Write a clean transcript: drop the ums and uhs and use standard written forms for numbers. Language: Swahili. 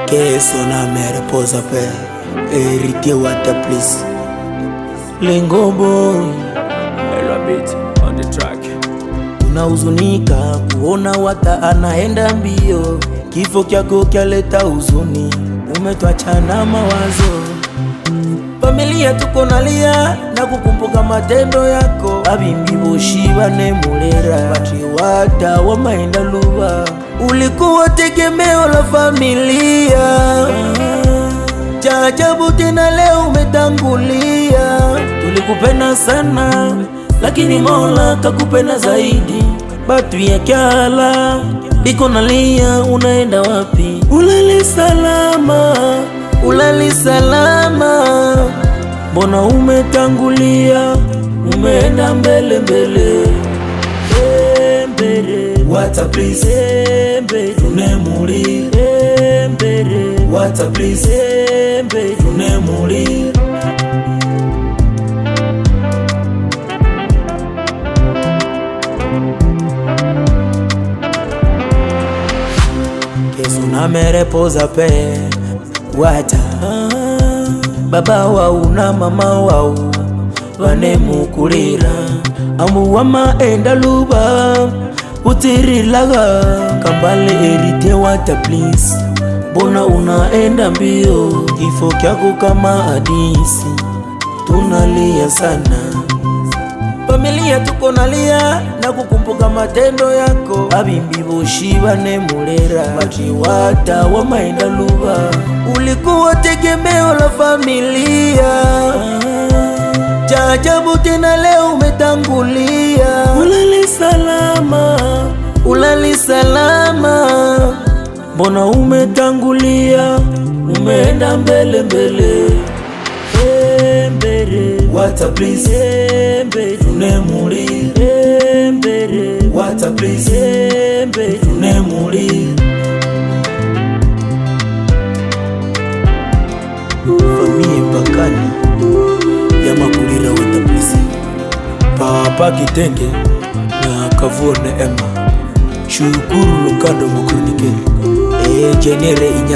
Que son la mère pose à paix. Héritier water please. Lengombo Hello beat on the track. unahuzunika kuona wata anaenda mbio. Kifo kyako kyaleta huzuni, umetwachana mawazo. Familia tuko nalia na kukumbuka matendo yako. Abimbi boshi banemulera batri wata wa maenda luba. Ulikuwa tegemeo la familia, cha ajabu tena leo umetangulia. Tulikupenda sana lakini Mola kakupenda zaidi. Batu ya Kyala biko nalia, unaenda wapi? Ulali salama, ulali salama. Mbona umetangulia, umeenda mbele mbele. Mbele water please, mbele tunemuri. Mbele water please, mbele tunemuri. Kesuna mere poza pe wata baba wau na mama wau vanemukulira. Amu wama enda luba utirilaga kambale. Héritier water please, bona unaenda mbio. Kifo kyako kama hadisi, tunalia sana. Familia tuko nalia na kukumbuka matendo yako. Abimbi boshi banemulera batri wata wa maenda luba. Ulikuwa tegemeo la familia, cha ajabu tena leo umetangulia. Ulali salama, ulali salama. Mbona umetangulia, umeenda mbele mbele. Mbele water please, mbele tunemuri. Mbele water please, mbele tunemuri. Famille Bakani ya Makulira water please. Papa Kitenge na Kavone Emma. Shukuru Lukando Mukurnike. Jenere Inya